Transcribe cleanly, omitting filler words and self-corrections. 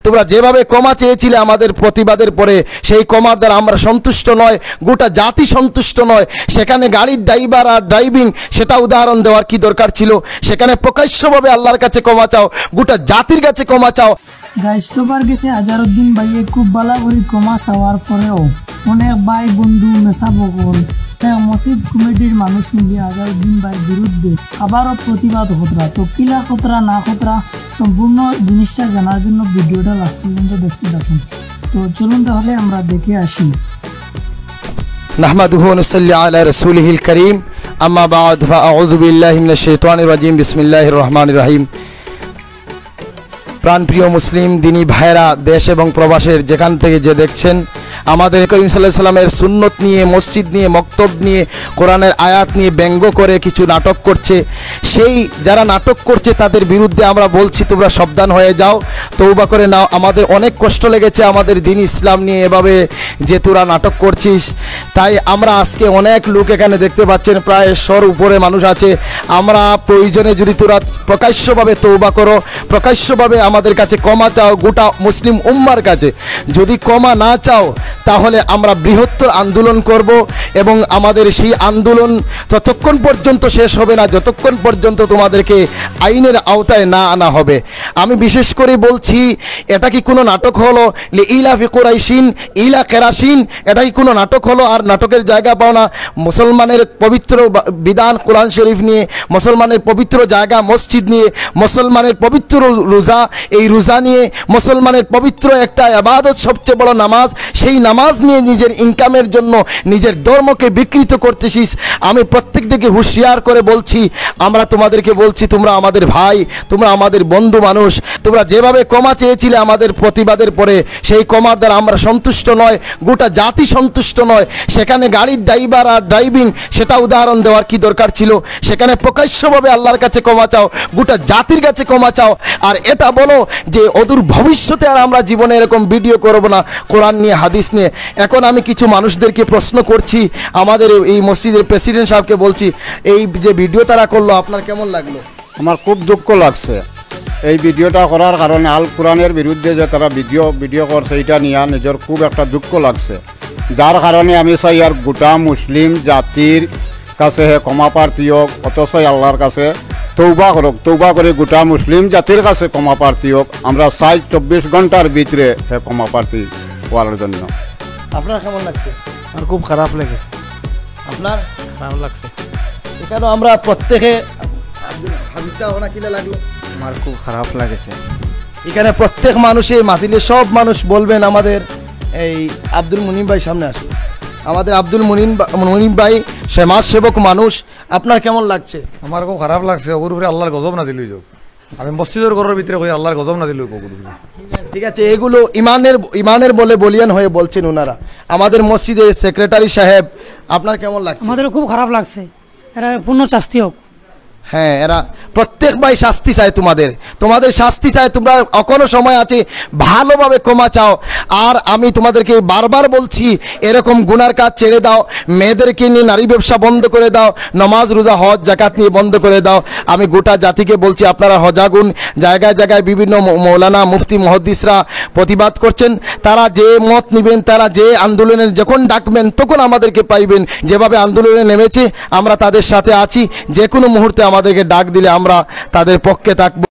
তোমরা যেভাবে ক্ষমা চেয়েছিলে আমাদের প্রতিবাদের পরে, সেই ক্ষমার দ্বারা আমরা সন্তুষ্ট নয়, গোটা জাতি সন্তুষ্ট নয়। সেখানে গাড়ির ড্রাইভার আর ড্রাইভিং, সেটা উদাহরণ দেওয়ার কি দরকার ছিল? সেখানে প্রকাশ্যভাবে আল্লাহর কাছে ক্ষমা চাও, গোটা জাতির কাছে ক্ষমা চাও। গাইস, সবার কাছে আজহারউদ্দিন ভাইয়ে খুব ভালো করে ক্ষমা চাওয়ার পরেও অনেক ভাই বন্ধু মেসাবকল মসজিদ কমিটির মানুষ মিলিয়ে আজহারউদ্দিন ভাইয়ের বিরুদ্ধে আবারও প্রতিবাদ খতরা। তো কিলা খতরা না খতরা সম্পূর্ণ জিনিসটা জানার জন্য ভিডিওটা লাস্ট পর্যন্ত দেখতে থাকুন। তো চলুন তাহলে আমরা দেখে আসি। নাহমাদুহু ওয়া নুসাল্লি আলা রাসূলিহিল কারীম, আম্মা বা'দ, ফাআউযু বিল্লাহি মিনাশ শাইতানির রাজীম, বিসমিল্লাহির রহমানির রহিম। প্রাণপ্রিয় মুসলিম দিনী ভাইরা, দেশ এবং প্রবাসের যেখান থেকে যে দেখছেন, আমাদের করিম সাল্লাল্লাহু আলাইহি সাল্লামের সুন্নত নিয়ে, মসজিদ নিয়ে, মক্তব নিয়ে, কোরআনের আয়াত নিয়ে ব্যঙ্গ করে কিছু নাটক করছে। সেই যারা নাটক করছে তাদের বিরুদ্ধে আমরা বলছি, তোমরা সাবধান হয়ে যাও, তওবা করে নাও। আমাদের অনেক কষ্ট লেগেছে আমাদের দিন ইসলাম নিয়ে এভাবে যে তোরা নাটক করছিস। তাই আমরা আজকে অনেক লোক এখানে দেখতে পাচ্ছেন, প্রায় 100 উপরে মানুষ আছে। আমরা প্রয়োজনে যদি তোরা প্রকাশ্যভাবে তওবা করো, প্রকাশ্যভাবে আমাদের কাছে ক্ষমা চাও, গোটা মুসলিম উম্মার কাছে। যদি ক্ষমা না চাও তাহলে আমরা বৃহত্তর আন্দোলন করব, এবং আমাদের সেই আন্দোলন ততক্ষণ পর্যন্ত শেষ হবে না যতক্ষণ পর্যন্ত তোমাদেরকে আইনের আওতায় না আনা হবে। আমি বিশেষ করে বলছি, এটা কি কোনো নাটক হলো? লিইলাফি কুরাইশিন ইলা কেরাসিন, এটা কি কোনো নাটক হলো? আর নাটকের জায়গা পাও না। মুসলমানের পবিত্র বিধান কোরআন শরীফ নিয়ে, মুসলমানের পবিত্র জায়গা মসজিদ নিয়ে, মুসলমানের পবিত্র রোজা, এই রোজা নিয়ে, মুসলমানের পবিত্র একটা ইবাদত সবচেয়ে বড় নামাজ, সেই নামাজ নিয়ে নিজের ইনকামের জন্য নিজের ধর্মকে বিকৃত করতেছিস। আমি প্রত্যেক দিকে হুঁশিয়ার করে বলছি, আমরা তোমাদেরকে বলছি, তোমরা আমাদের ভাই, তোমরা আমাদের বন্ধু মানুষ। তোমরা যেভাবে ক্ষমা চেয়েছিলে আমাদের প্রতিবাদের পরে, সেই ক্ষমার দ্বারা আমরা সন্তুষ্ট নয়, গোটা জাতি সন্তুষ্ট নয়। সেখানে গাড়ির ড্রাইভার আর ড্রাইভিং, সেটা উদাহরণ দেওয়ার কি দরকার ছিল? সেখানে প্রকাশ্যভাবে আল্লাহর কাছে ক্ষমা চাও, গোটা জাতির কাছে ক্ষমা চাও। আর এটা বলো যে অদূর ভবিষ্যতে আর আমরা জীবনে এরকম ভিডিও করব না কোরআন নিয়ে, হাদিস নিয়ে। এখন আমি কিছু মানুষদেরকে প্রশ্ন করছি, আমাদের এই মসজিদের প্রেসিডেন্ট সাহেবকে বলছি, এই যে ভিডিও তারা করলো আপনার কেমন লাগলো? আমার খুব দুঃখ লাগছে এই ভিডিওটা করার কারণে। আল কোরআনের বিরুদ্ধে যে তারা ভিডিও করছে, এটা নিয়ে নিজের খুব একটা দুঃখ লাগছে, যার কারণে আমি চাই আর গোটা মুসলিম জাতির কাছে হে ক্ষমা প্রার্থী হোক, অথচ আল্লাহর কাছে তৌবা করুক, তৌবা করে গোটা মুসলিম জাতির কাছে ক্ষমা প্রার্থী হোক। আমরা চাই 24 ঘন্টার ভিতরে হে ক্ষমা প্রার্থী হওয়ার জন্য। আপনার কেমন লাগছে? আমার খুব খারাপ লেগেছে। আপনার খারাপ লাগছে। এখানে আমরা প্রত্যেকে লাগলো, আমার খুব খারাপ লাগেছে। এখানে প্রত্যেক মানুষে মাতিলে সব মানুষ বলবেন। আমাদের এই আব্দুল মুনিম ভাই সামনে আসুন। আমাদের আব্দুল মুনিম ভাই সমাজ সেবক মানুষ, আপনার কেমন লাগছে? আমার খুব খারাপ লাগছে। ওর উপরে আল্লাহর গজব না দিলই যোগ। আমি মসজিদের ঘরের ভিতরে কই আল্লাহর গজব না দিলই কোকুর। ঠিক আছে, এগুলো ইমানের বলে বলিয়ান হয়ে বলছেন ওনারা। আমাদের মসজিদের সেক্রেটারি সাহেব, আপনার কেমন লাগছে? আমাদের খুব খারাপ লাগছে, এরা পূর্ণ শাস্তি হোক। হ্যাঁ, এরা প্রত্যেক ভাই শাস্তি চায়, তোমাদের শাস্তি চায়। তোমরা এখনো সময় আছে, ভালোভাবে ক্ষমা চাও। আর আমি তোমাদেরকে বারবার বলছি, এরকম গুনার কাজ ছেড়ে দাও, মেয়েদেরকে নিয়ে নারী ব্যবসা বন্ধ করে দাও, নামাজ রোজা হজ জাকাত নিয়ে বন্ধ করে দাও। আমি গোটা জাতিকে বলছি, আপনারা হজাগুন। জায়গায় জায়গায় বিভিন্ন মৌলানা মুফতি মুহাদ্দিসরা প্রতিবাদ করছেন। তারা যে মত নেবেন, তারা যে আন্দোলনের যখন ডাকবেন তখন আমাদেরকে পাইবেন। যেভাবে আন্দোলনে নেমেছে আমরা তাদের সাথে আছি, যে কোনো মুহূর্তে আমাদেরকে ডাক দিলে আমরা তাদের পক্ষে থাকব।